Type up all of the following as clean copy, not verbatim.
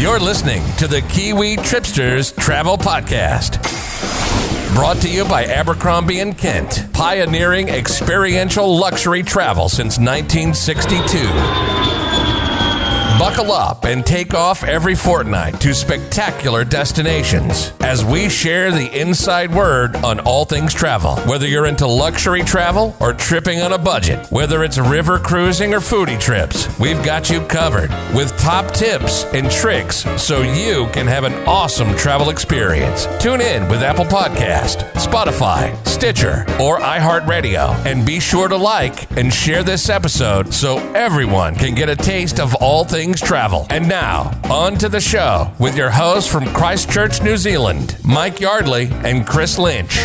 You're listening to the Kiwi Tripsters Travel Podcast. Brought to you by Abercrombie & Kent, pioneering experiential luxury travel since 1962. Buckle up and take off every fortnight to spectacular destinations as we share the inside word on all things travel. Whether you're into luxury travel or tripping on a budget, whether it's river cruising or foodie trips, we've got you covered with top tips and tricks so you can have an awesome travel experience. Tune in with Apple Podcast, Spotify, Stitcher, or iHeartRadio, and be sure to like and share this episode so everyone can get a taste of all things travel. And now, on to the show with your hosts from Christchurch, New Zealand, Mike Yardley and Chris Lynch.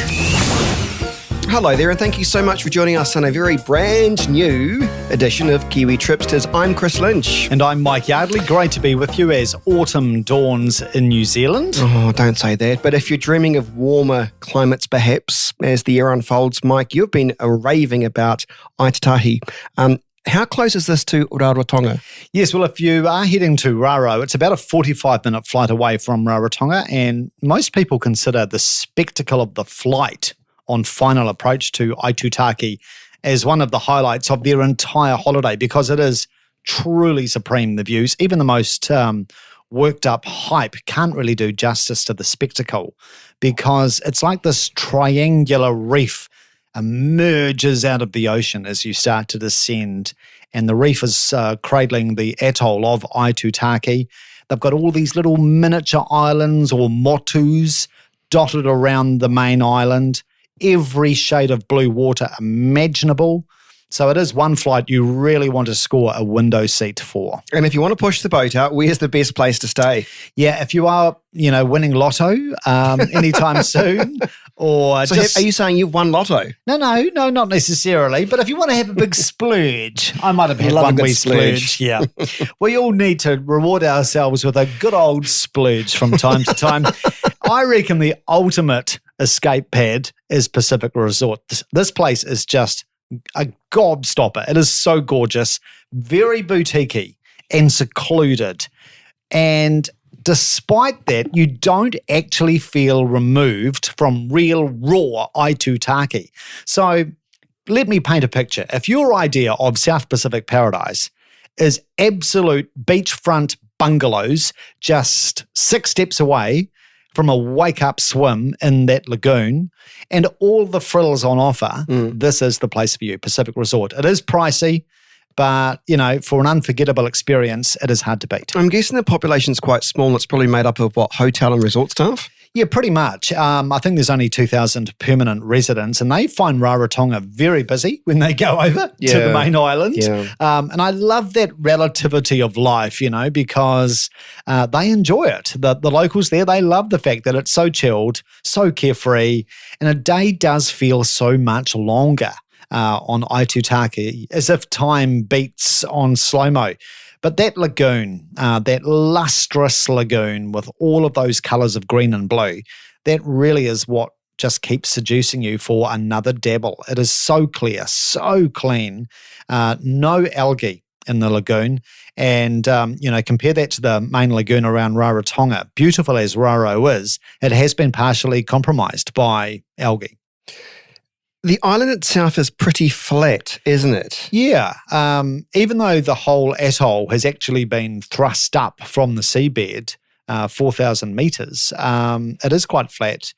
Hello there, and thank you so much for joining us on a very brand new edition of Kiwi Tripsters. I'm Chris Lynch. And I'm Mike Yardley. Great to be with you as autumn dawns in New Zealand. Oh, don't say that. But if you're dreaming of warmer climates, perhaps, as the year unfolds, Mike, you've been raving about Aitutaki. How close is this to Rarotonga? Yes, well, if you are heading to Raro, it's about a 45-minute flight away from Rarotonga, and most people consider the spectacle of the flight on final approach to Aitutaki as one of the highlights of their entire holiday because it is truly supreme, the views. Even the most worked up hype can't really do justice to the spectacle because it's like this triangular reef emerges out of the ocean as you start to descend, and the reef is cradling the atoll of Aitutaki. They've got all these little miniature islands or motus dotted around the main island, every shade of blue water imaginable. So it is one flight you really want to score a window seat for. And if you want to push the boat out, where's the best place to stay? Yeah, if you are, winning lotto anytime soon, or so are you saying you've won lotto? No, not necessarily. But if you want to have a big splurge, I might have had one wee splurge. Yeah, we all need to reward ourselves with a good old splurge from time to time. I reckon the ultimate escape pad is Pacific Resort. This place is just a gobstopper. It is so gorgeous, very boutiquey and secluded. And despite that, you don't actually feel removed from real raw Aitutaki. So let me paint a picture. If your idea of South Pacific paradise is absolute beachfront bungalows just 6 steps away from a wake-up swim in that lagoon and all the frills on offer, this is the place for you, Pacific Resort. It is pricey, but, for an unforgettable experience, it is hard to beat. I'm guessing the population's quite small. It's probably made up of, hotel and resort staff? Yeah, pretty much. I think there's only 2,000 permanent residents, and they find Rarotonga very busy when they go over to the main island. Yeah. And I love that relativity of life, because they enjoy it. The locals there, they love the fact that it's so chilled, so carefree, and a day does feel so much longer on Aitutaki, as if time beats on slow-mo. But that lagoon, that lustrous lagoon with all of those colours of green and blue, that really is what just keeps seducing you for another dabble. It is so clear, so clean, no algae in the lagoon. And, compare that to the main lagoon around Rarotonga. Beautiful as Raro is, it has been partially compromised by algae. The island itself is pretty flat, isn't it? Yeah. Even though the whole atoll has actually been thrust up from the seabed 4,000 metres, it is quite flat.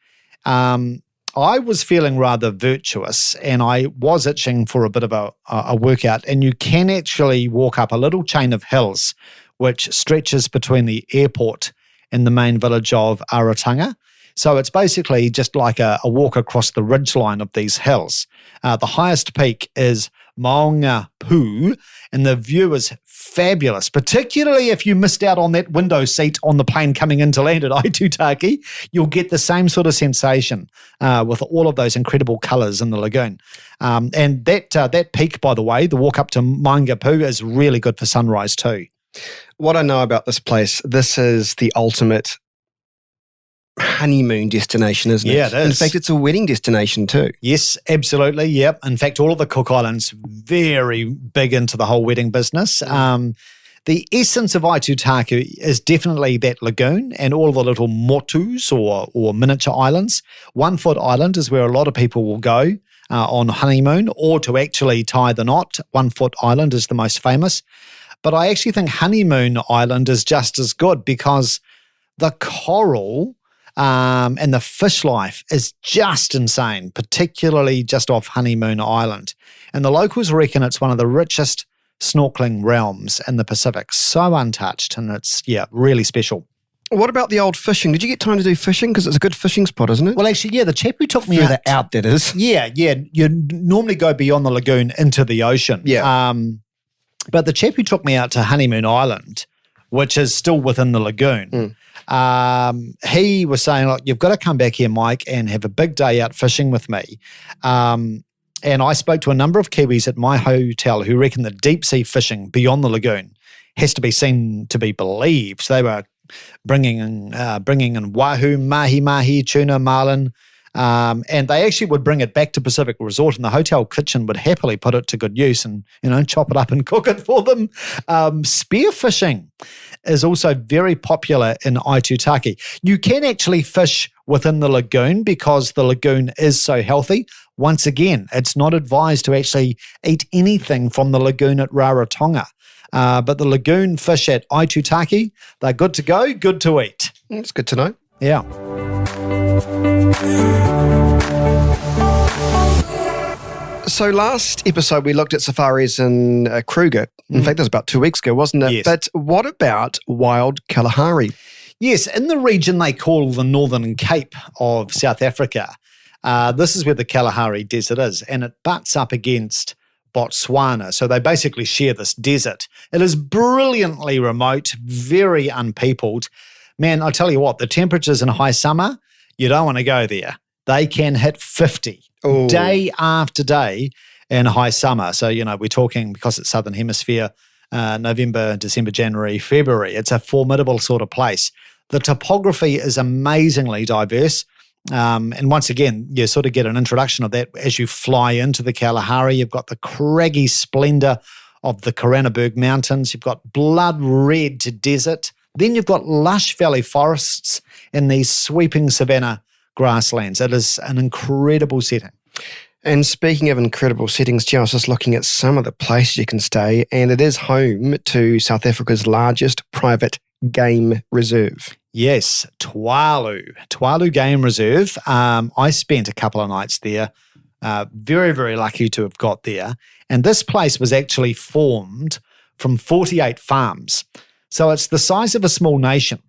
I was feeling rather virtuous and I was itching for a bit of a workout, and you can actually walk up a little chain of hills which stretches between the airport and the main village of Rarotonga. So it's basically just like a walk across the ridgeline of these hills. The highest peak is Maunga Pū, and the view is fabulous, particularly if you missed out on that window seat on the plane coming into land at Aitutaki. You'll get the same sort of sensation with all of those incredible colours in the lagoon. And that peak, by the way, the walk up to Maunga Pū, is really good for sunrise too. What I know about this place, this is the ultimate honeymoon destination, isn't it? Yeah, it is. In fact, it's a wedding destination too. Yes, absolutely. Yep. In fact, all of the Cook Islands very big into the whole wedding business. The essence of Aitutaki is definitely that lagoon and all the little motus or miniature islands. 1 Foot Island is where a lot of people will go on honeymoon or to actually tie the knot. 1 Foot Island is the most famous. But I actually think Honeymoon Island is just as good because the coral and the fish life is just insane, particularly just off Honeymoon Island. And the locals reckon it's one of the richest snorkeling realms in the Pacific. So untouched, and it's, really special. What about the old fishing? Did you get time to do fishing? Because it's a good fishing spot, isn't it? Well, actually, the chap who took me out, that is. Yeah. You normally go beyond the lagoon into the ocean. Yeah. But the chap who took me out to Honeymoon Island, which is still within the lagoon, he was saying, look, you've got to come back here, Mike, and have a big day out fishing with me. And I spoke to a number of Kiwis at my hotel who reckon that deep sea fishing beyond the lagoon has to be seen to be believed. They were bringing in wahoo, mahi, tuna, marlin, and they actually would bring it back to Pacific Resort, and the hotel kitchen would happily put it to good use and, chop it up and cook it for them. Spearfishing is also very popular in Aitutaki. You can actually fish within the lagoon because the lagoon is so healthy. Once again, it's not advised to actually eat anything from the lagoon at Rarotonga. But the lagoon fish at Aitutaki, they're good to go, good to eat. It's good to know. Yeah. So last episode, we looked at safaris in Kruger. In fact, that was about 2 weeks ago, wasn't it? Yes. But what about wild Kalahari? Yes, in the region they call the Northern Cape of South Africa, this is where the Kalahari Desert is, and it butts up against Botswana. So they basically share this desert. It is brilliantly remote, very unpeopled. Man, I'll tell you what, the temperatures in high summer, you don't want to go there. They can hit 50 day after day in high summer. So, we're talking, because it's Southern Hemisphere, November, December, January, February. It's a formidable sort of place. The topography is amazingly diverse. And once again, you sort of get an introduction of that as you fly into the Kalahari. You've got the craggy splendour of the Koranneburg Mountains. You've got blood red desert. Then you've got lush valley forests and these sweeping savannah grasslands. It is an incredible setting. And speaking of incredible settings, I was just looking at some of the places you can stay, and it is home to South Africa's largest private game reserve. Yes, Tswalu Game Reserve. I spent a couple of nights there. Very, very lucky to have got there. And this place was actually formed from 48 farms. So it's the size of a small nation.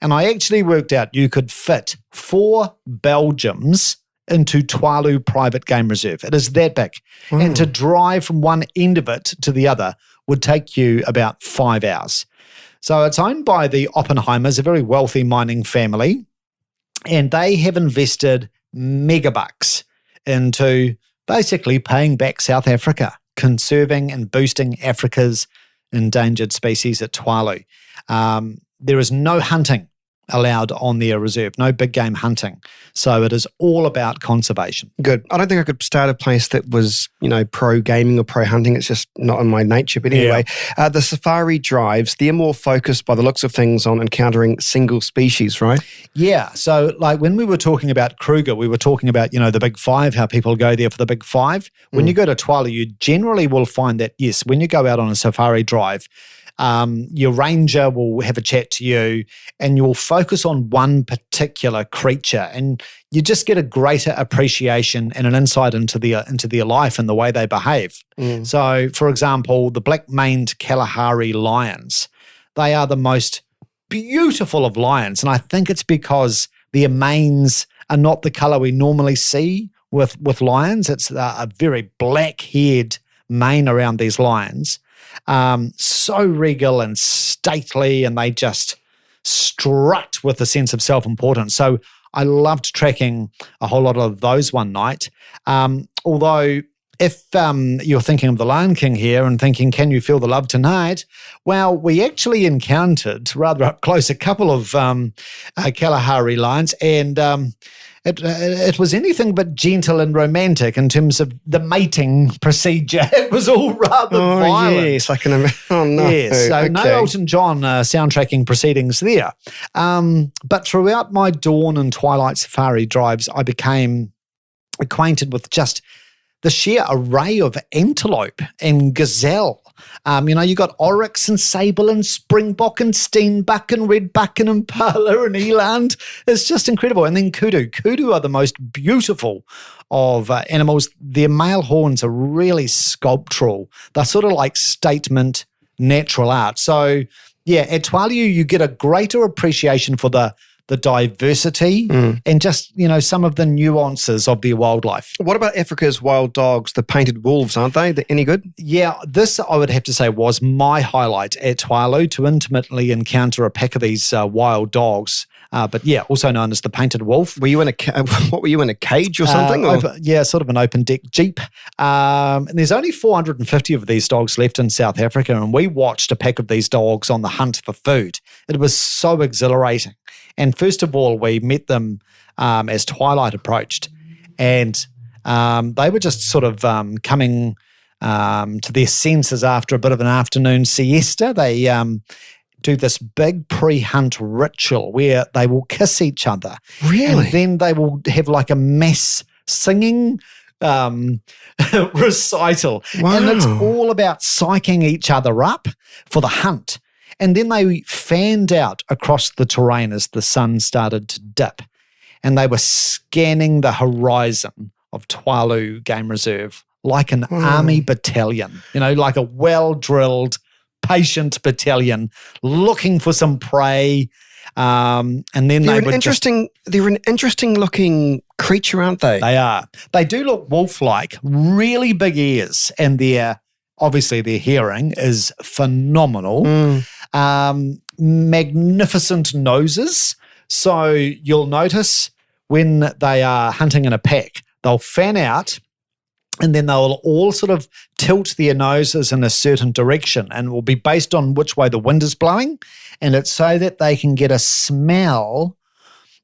And I actually worked out you could fit 4 Belgiums into Tswalu Private Game Reserve. It is that big. And to drive from one end of it to the other would take you about 5 hours. So it's owned by the Oppenheimers, a very wealthy mining family, and they have invested megabucks into basically paying back South Africa, conserving and boosting Africa's endangered species at Tswalu. There is no hunting allowed on their reserve, no big game hunting. So it is all about conservation. Good. I don't think I could start a place that was, pro gaming or pro hunting. It's just not in my nature. But anyway, the safari drives, they're more focused by the looks of things on encountering single species, right? Yeah. So like when we were talking about Kruger, we were talking about, the big 5, how people go there for the big 5. When you go to Tswalu, you generally will find that, yes, when you go out on a safari drive, your ranger will have a chat to you and you'll focus on one particular creature, and you just get a greater appreciation and an insight into their life and the way they behave. So, for example, the black-maned Kalahari lions, they are the most beautiful of lions, and I think it's because their manes are not the color we normally see with lions. It's a very black-haired mane around these lions. So regal and stately, and they just strut with a sense of self-importance. So I loved tracking a whole lot of those one night. Although if you're thinking of the Lion King here and thinking, can you feel the love tonight? Well, we actually encountered rather up close a couple of Kalahari lions, and it was anything but gentle and romantic in terms of the mating procedure. It was all rather violent. Yes, I can imagine. Oh, no. Yes, so no Elton John soundtracking proceedings there. But throughout my dawn and twilight safari drives, I became acquainted with just the sheer array of antelope and gazelle. You got oryx and sable and springbok and steenbuck and redbuck and impala and eland. It's just incredible. And then kudu. Kudu are the most beautiful of animals. Their male horns are really sculptural. They're sort of like statement natural art. So, yeah, at Tswalu, you get a greater appreciation for the diversity and just, some of the nuances of their wildlife. What about Africa's wild dogs, the painted wolves, aren't they? Any good? Yeah, this I would have to say was my highlight at Tswalu, to intimately encounter a pack of these wild dogs. But yeah, also known as the painted wolf. Were you in what were you in, a cage or something? Sort of an open deck Jeep. And there's only 450 of these dogs left in South Africa, and we watched a pack of these dogs on the hunt for food. It was so exhilarating. And first of all, we met them as twilight approached, and they were just sort of coming to their senses after a bit of an afternoon siesta. They do this big pre-hunt ritual where they will kiss each other. Really? And then they will have like a mass singing recital. Wow. And it's all about psyching each other up for the hunt. And then they fanned out across the terrain as the sun started to dip. And they were scanning the horizon of Tswalu Game Reserve like an army battalion, like a well-drilled, patient battalion looking for some prey. And then they're an interesting looking creature, aren't they? They are. They do look wolf-like, really big ears, and obviously their hearing is phenomenal. Magnificent noses. So you'll notice when they are hunting in a pack, they'll fan out and then they'll all sort of tilt their noses in a certain direction, and it will be based on which way the wind is blowing. And it's so that they can get a smell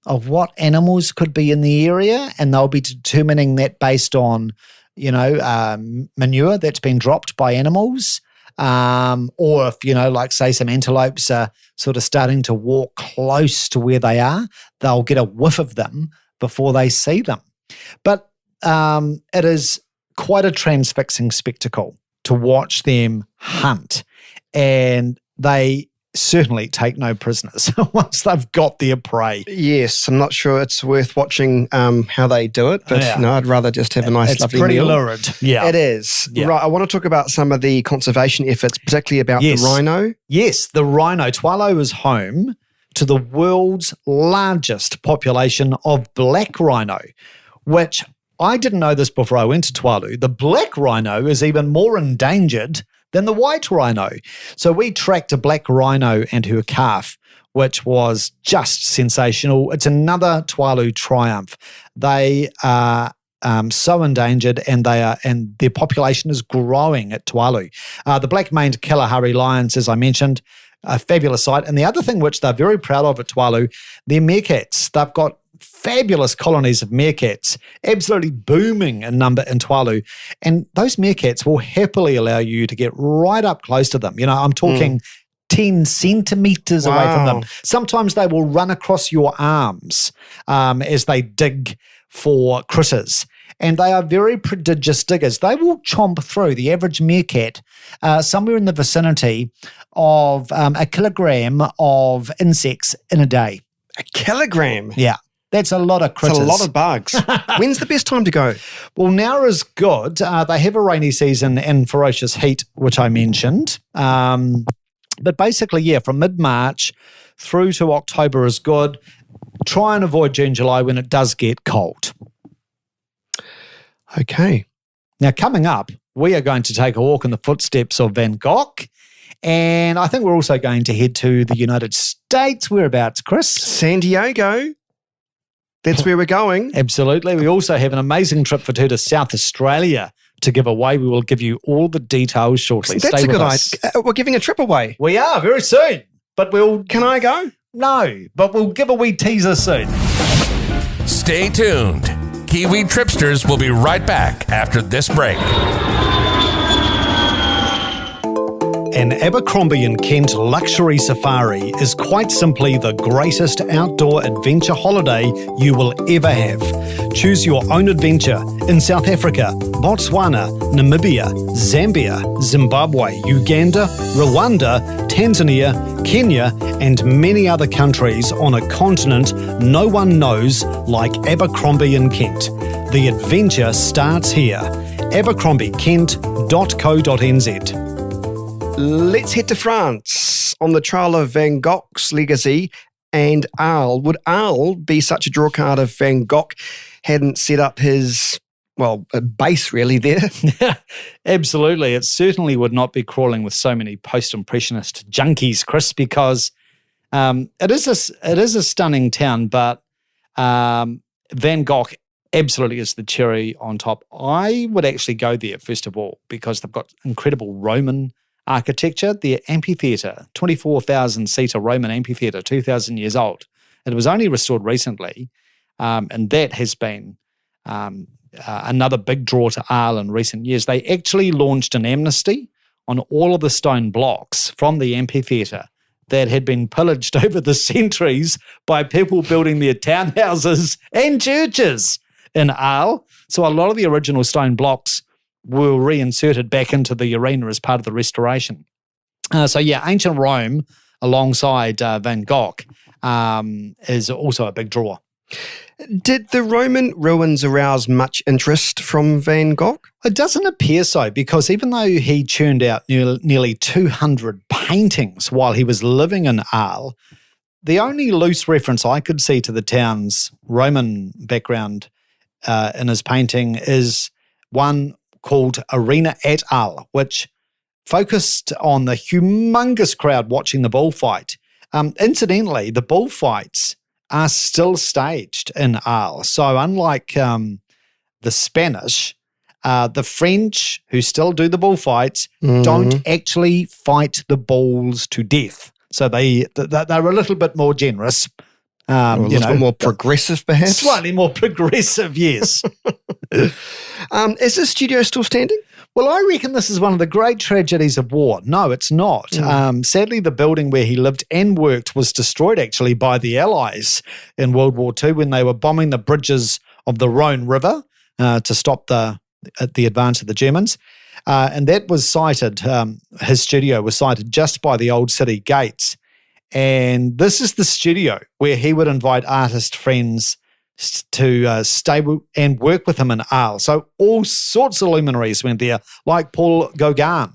of what animals could be in the area, and they'll be determining that based on manure that's been dropped by animals, or if, like say some antelopes are sort of starting to walk close to where they are, they'll get a whiff of them before they see them. But it is quite a transfixing spectacle to watch them hunt, and they certainly take no prisoners once they've got their prey. Yes, I'm not sure it's worth watching how they do it, but I'd rather just have a nice, lovely meal. It's pretty lurid. Yeah. It is. Yeah. Right, I want to talk about some of the conservation efforts, particularly about the rhino. Yes, the rhino. Tswalu is home to the world's largest population of black rhino, which I didn't know this before I went to Tswalu. The black rhino is even more endangered than the white rhino. So we tracked a black rhino and her calf, which was just sensational. It's another Tswalu triumph. They are so endangered, and their population is growing at Tswalu. The black-maned Kalahari lions, as I mentioned, a fabulous sight. And the other thing which they're very proud of at Tswalu, their meerkats. They've got fabulous colonies of meerkats, absolutely booming in number in Tswalu. And those meerkats will happily allow you to get right up close to them. I'm talking 10 centimeters away from them. Sometimes they will run across your arms as they dig for critters. And they are very prodigious diggers. They will chomp through the average meerkat somewhere in the vicinity of a kilogram of insects in a day. A kilogram? Yeah. That's a lot of critters. That's a lot of bugs. When's the best time to go? Well, now is good. They have a rainy season and ferocious heat, which I mentioned. But basically, from mid-March through to October is good. Try and avoid June, July when it does get cold. Okay. Now, coming up, we are going to take a walk in the footsteps of Van Gogh. And I think we're also going to head to the United States. Whereabouts, Chris? San Diego. That's where we're going. Absolutely. We also have an amazing trip for two to South Australia to give away. We will give you all the details shortly. That's Stay a good us. idea. We're giving a trip away. We are very soon. But Can I go? No, but we'll give a wee teaser soon. Stay tuned. Kiwi Tripsters will be right back after this break. An Abercrombie and Kent luxury safari is quite simply the greatest outdoor adventure holiday you will ever have. Choose your own adventure in South Africa, Botswana, Namibia, Zambia, Zimbabwe, Uganda, Rwanda, Tanzania, Kenya, and many other countries on a continent no one knows like Abercrombie and Kent. The adventure starts here. abercrombiekent.co.nz. Let's head to France on the trail of Van Gogh's legacy and Arles. Would Arles be such a draw card if Van Gogh hadn't set up his, base really there? Absolutely. It certainly would not be crawling with so many post-impressionist junkies, Chris, because it is a stunning town, but Van Gogh absolutely is the cherry on top. I would actually go there, first of all, because they've got incredible Roman architecture. Their amphitheatre, 24,000-seater Roman amphitheatre, 2,000 years old. It was only restored recently, and that has been another big draw to Arles in recent years. They actually launched an amnesty on all of the stone blocks from the amphitheatre that had been pillaged over the centuries by people building their townhouses and churches in Arles. So a lot of the original stone blocks were reinserted back into the arena as part of the restoration. Ancient Rome alongside Van Gogh is also a big draw. Did the Roman ruins arouse much interest from Van Gogh? It doesn't appear so, because even though he churned out nearly 200 paintings while he was living in Arles, the only loose reference I could see to the town's Roman background in his painting is one called Arena at Arles, which focused on the humongous crowd watching the bullfight. Incidentally, the bullfights are still staged in Arles. So unlike the Spanish, the French, who still do the bullfights, don't actually fight the bulls to death. So they're a little bit more generous. A little bit more progressive, perhaps? Slightly more progressive, yes. Is the studio still standing? Well, I reckon this is one of the great tragedies of war. No, it's not. Sadly, the building where he lived and worked was destroyed actually by the Allies in World War II when they were bombing the bridges of the Rhone River to stop the advance of the Germans. And that was sited, his studio was sited just by the old city gates. And this is the studio where he would invite artist friends to stay and work with him in Arles. So all sorts of luminaries went there, like Paul Gauguin,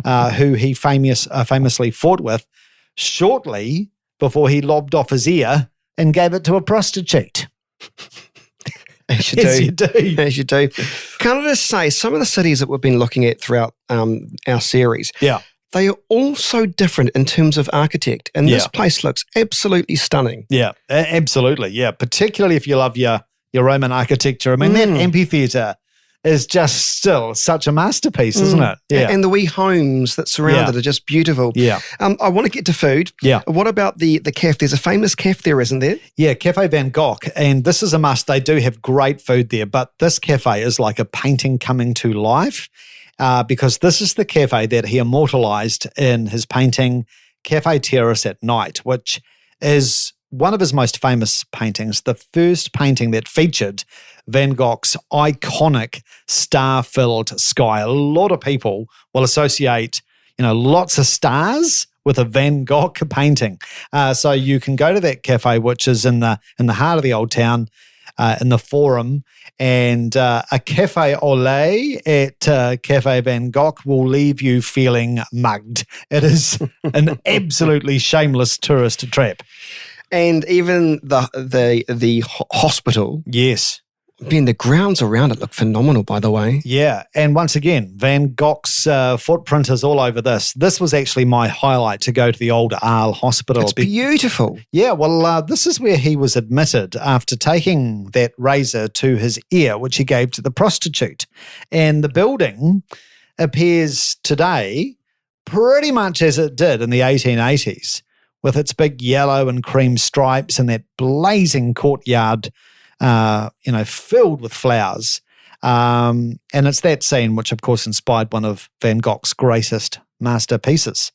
who he famously fought with shortly before he lobbed off his ear and gave it to a prostitute. As you do. Can I just say, some of the cities that we've been looking at throughout our series, they are all so different in terms of architect, and this place looks absolutely stunning. Yeah, absolutely. Yeah, particularly if you love your Roman architecture. I mean, that amphitheatre is just still such a masterpiece, isn't it? Yeah. And the wee homes that surround it are just beautiful. Yeah. I want to get to food. Yeah. What about the cafe? There's a famous cafe there, isn't there? Yeah, Cafe Van Gogh. And this is a must. They do have great food there, but this cafe is like a painting coming to life. Because this is the cafe that he immortalized in his painting Cafe Terrace at Night, which is one of his most famous paintings, the first painting that featured Van Gogh's iconic star-filled sky. A lot of people will associate, lots of stars with a Van Gogh painting. So you can go to that cafe, which is in the heart of the old town, in the Forum, and a cafe au lait at Cafe Van Gogh will leave you feeling mugged. It is an absolutely shameless tourist trap. And even the hospital. Yes. The grounds around it look phenomenal, by the way. Yeah, and once again, Van Gogh's footprint is all over this. This was actually my highlight, to go to the old Arles Hospital. It's beautiful. Yeah, well, this is where he was admitted after taking that razor to his ear, which he gave to the prostitute. And the building appears today pretty much as it did in the 1880s, with its big yellow and cream stripes and that blazing courtyard filled with flowers. And it's that scene which, of course, inspired one of Van Gogh's greatest masterpieces.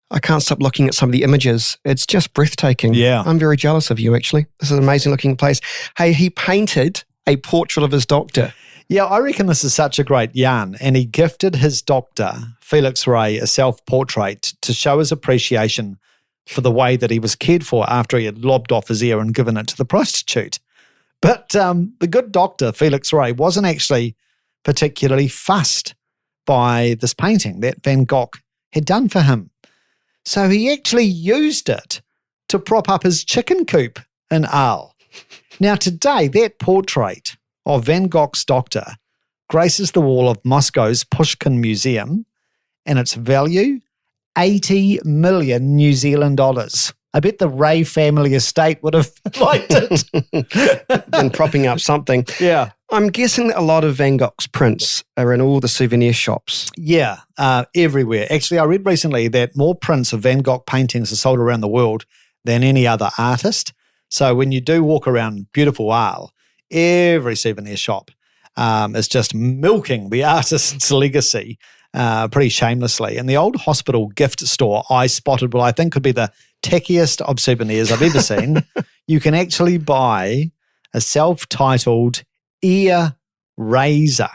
I can't stop looking at some of the images. It's just breathtaking. Yeah. I'm very jealous of you, actually. This is an amazing looking place. Hey, he painted a portrait of his doctor. Yeah, I reckon this is such a great yarn. And he gifted his doctor, Felix Ray, a self-portrait to show his appreciation for the way that he was cared for after he had lobbed off his ear and given it to the prostitute. But the good doctor, Felix Ray, wasn't actually particularly fussed by this painting that Van Gogh had done for him. So he actually used it to prop up his chicken coop in Arles. Now today, that portrait of Van Gogh's doctor graces the wall of Moscow's Pushkin Museum, and its value, 80 million New Zealand dollars. I bet the Ray family estate would have liked it. And propping up something. Yeah. I'm guessing that a lot of Van Gogh's prints are in all the souvenir shops. Yeah, everywhere. Actually, I read recently that more prints of Van Gogh paintings are sold around the world than any other artist. So when you do walk around beautiful Arles, every souvenir shop is just milking the artist's legacy pretty shamelessly. In the old hospital gift store, I spotted what I think could be the tackiest of souvenirs I've ever seen. You can actually buy a self-titled ear razor.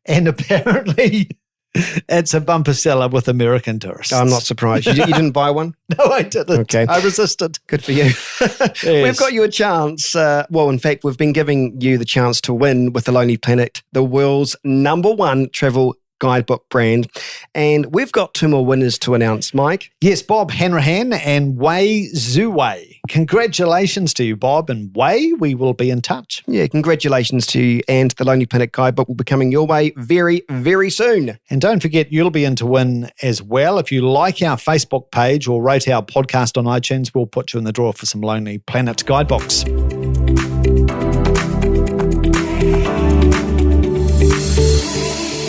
And apparently it's a bumper seller with American tourists. I'm not surprised. You didn't buy one? No, I didn't. Okay. I resisted. Good for you. Yes. We've got you a chance. In fact, we've been giving you the chance to win with The Lonely Planet, the world's #1 travel guidebook brand. And we've got 2 more winners to announce, Mike. Yes, Bob Hanrahan and Wei Zuwei. Congratulations to you, Bob and Wei. We will be in touch. Yeah, congratulations to you. And the Lonely Planet guidebook will be coming your way very, very soon. And don't forget, you'll be in to win as well. If you like our Facebook page or rate our podcast on iTunes, we'll put you in the draw for some Lonely Planet guidebooks.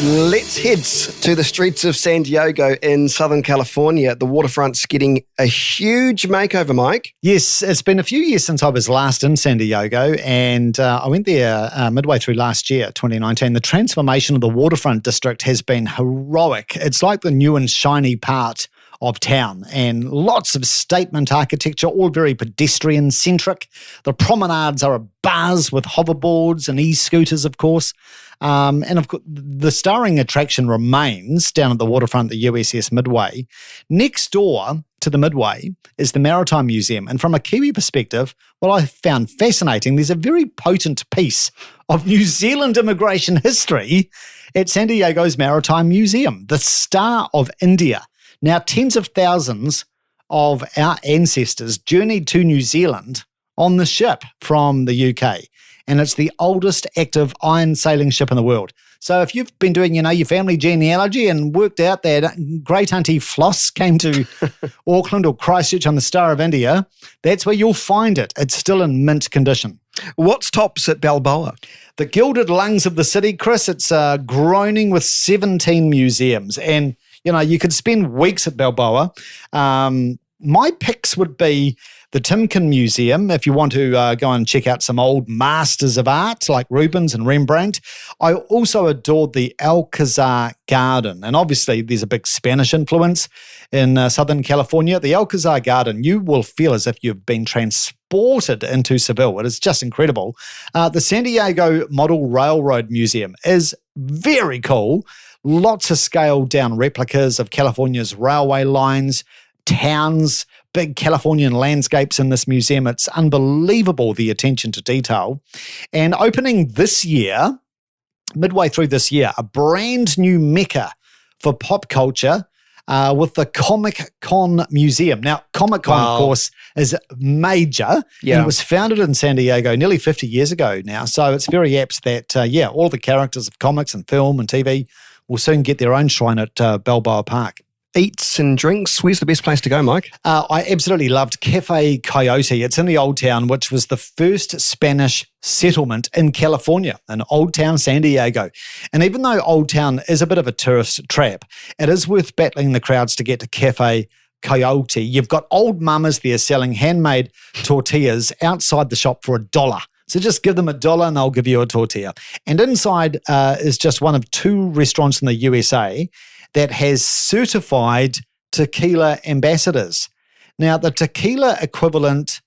Let's head to the streets of San Diego in Southern California. The waterfront's getting a huge makeover, Mike. Yes, it's been a few years since I was last in San Diego, and I went there midway through last year, 2019. The transformation of the waterfront district has been heroic. It's like the new and shiny part of town, and lots of statement architecture, all very pedestrian-centric. The promenades are abuzz with hoverboards and e-scooters, of course. And of course, the starring attraction remains down at the waterfront, the USS Midway. Next door to the Midway is the Maritime Museum. And from a Kiwi perspective, what I found fascinating, there's a very potent piece of New Zealand immigration history at San Diego's Maritime Museum, the Star of India. Now, tens of thousands of our ancestors journeyed to New Zealand on the ship from the UK. And it's the oldest active iron sailing ship in the world. So if you've been doing, your family genealogy and worked out that great auntie Floss came to Auckland or Christchurch on the Star of India, that's where you'll find it. It's still in mint condition. What's tops at Balboa? The gilded lungs of the city, Chris. It's groaning with 17 museums. And, you could spend weeks at Balboa. My picks would be the Timken Museum, if you want to go and check out some old masters of art like Rubens and Rembrandt. I also adored the Alcazar Garden. And obviously, there's a big Spanish influence in Southern California. The Alcazar Garden, you will feel as if you've been transported into Seville. It is just incredible. The San Diego Model Railroad Museum is very cool. Lots of scaled down replicas of California's railway lines, towns, big Californian landscapes in this museum. It's unbelievable, the attention to detail. And opening this year, midway through this year, a brand new mecca for pop culture with the Comic Con Museum. Now, Comic Con, of course, is major. Yeah. And it was founded in San Diego nearly 50 years ago now. So it's very apt that, all the characters of comics and film and TV will soon get their own shrine at Balboa Park. Eats and drinks. Where's the best place to go, Mike? I absolutely loved Cafe Coyote. It's in the Old Town, which was the first Spanish settlement in California, in Old Town, San Diego. And even though Old Town is a bit of a tourist trap, it is worth battling the crowds to get to Cafe Coyote. You've got old mamas there selling handmade tortillas outside the shop for $1. So just give them $1 and they'll give you a tortilla. And inside is just one of 2 restaurants in the USA that has certified tequila ambassadors. Now, the tequila equivalent,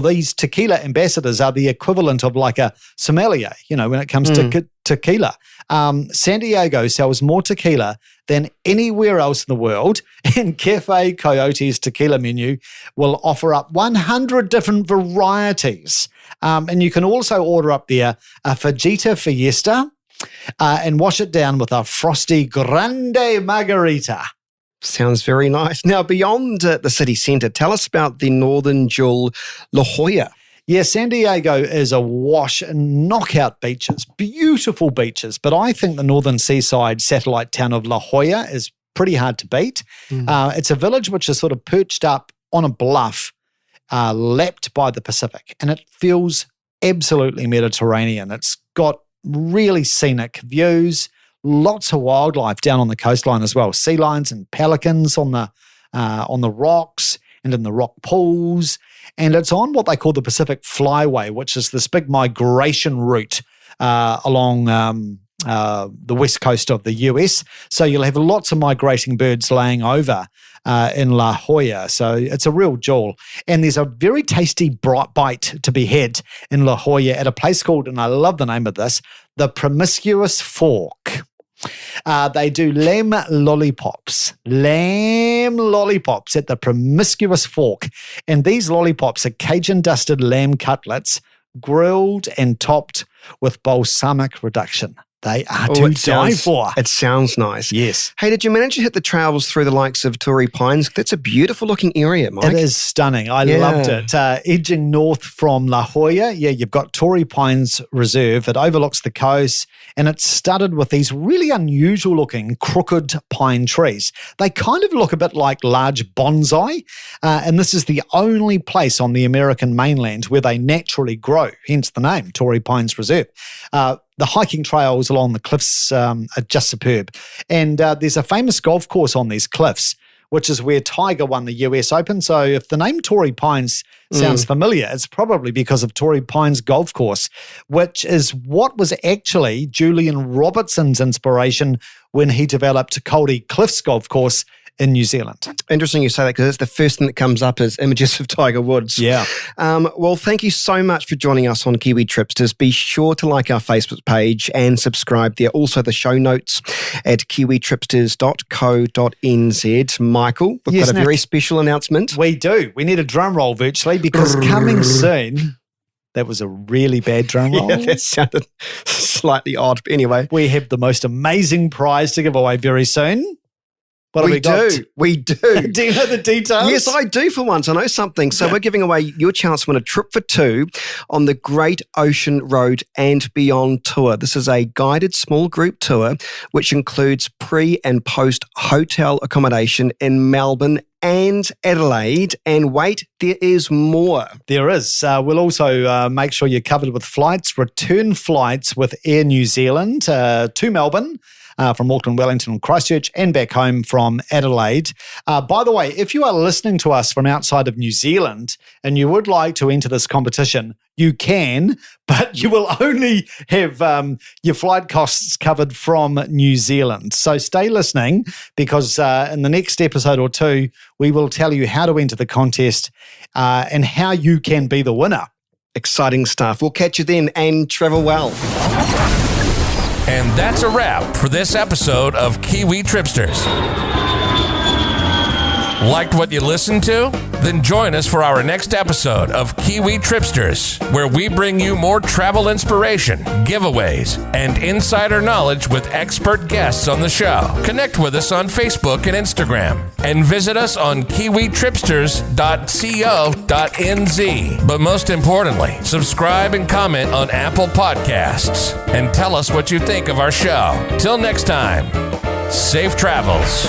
these tequila ambassadors are the equivalent of like a sommelier, when it comes to tequila. San Deigo sells more tequila than anywhere else in the world, and Cafe Coyote's tequila menu will offer up 100 different varieties. And you can also order up there a Fajita Fiesta and wash it down with a frosty grande margarita. Sounds very nice. Now, beyond the city centre, tell us about the northern jewel, La Jolla. Yeah, San Deigo is awash in knockout beaches, beautiful beaches, but I think the northern seaside satellite town of La Jolla is pretty hard to beat. It's a village which is sort of perched up on a bluff, lapped by the Pacific, and it feels absolutely Mediterranean. It's got really scenic views, lots of wildlife down on the coastline as well, sea lions and pelicans on the rocks and in the rock pools. And it's on what they call the Pacific Flyway, which is this big migration route along the west coast of the US. So you'll have lots of migrating birds laying over in La Jolla. So it's a real jewel. And there's a very tasty bite to be had in La Jolla at a place called, and I love the name of this, the Promiscuous Fork. They do lamb lollipops at the Promiscuous Fork. And these lollipops are Cajun-dusted lamb cutlets, grilled and topped with balsamic reduction. They are to die for. It sounds nice. Yes. Hey, did you manage to hit the trails through the likes of Torrey Pines? That's a beautiful looking area, Mike. It is stunning. I loved it. Edging north from La Jolla, you've got Torrey Pines Reserve. It overlooks the coast, and it's studded with these really unusual looking crooked pine trees. They kind of look a bit like large bonsai, and this is the only place on the American mainland where they naturally grow, hence the name, Torrey Pines Reserve. The hiking trails along the cliffs are just superb. And there's a famous golf course on these cliffs, which is where Tiger won the US Open. So if the name Torrey Pines sounds familiar, it's probably because of Torrey Pines Golf Course, which is what was actually Julian Robertson's inspiration when he developed Kalahari Cliffs Golf Course in New Zealand. Interesting you say that, because it's the first thing that comes up is images of Tiger Woods. Yeah. Well, thank you so much for joining us on Kiwi Tripsters. Be sure to like our Facebook page and subscribe there. Also, the show notes at kiwitripsters.co.nz. Michael, we've got a very special announcement. We do. We need a drum roll virtually, because coming soon... That was a really bad drum roll. Yeah, that sounded slightly odd. But anyway. We have the most amazing prize to give away very soon. What we do. We do. Do you know the details? Yes, I do for once. I know something. So we're giving away your chance to win a trip for 2 on the Great Ocean Road and Beyond tour. This is a guided small group tour which includes pre- and post-hotel accommodation in Melbourne and Adelaide. And wait, there is more. There is. We'll also make sure you're covered with flights, return flights with Air New Zealand to Melbourne, from Auckland, Wellington and Christchurch, and back home from Adelaide. By the way, if you are listening to us from outside of New Zealand and you would like to enter this competition, you can, but you will only have your flight costs covered from New Zealand. So stay listening, because in the next episode or 2, we will tell you how to enter the contest and how you can be the winner. Exciting stuff. We'll catch you then, and travel well. And that's a wrap for this episode of Kiwi Tripsters. Liked what you listened to? Then join us for our next episode of Kiwi Tripsters, where we bring you more travel inspiration, giveaways, and insider knowledge with expert guests on the show. Connect with us on Facebook and Instagram, and visit us on kiwitripsters.co.nz. But most importantly, subscribe and comment on Apple Podcasts, and tell us what you think of our show. Till next time, safe travels.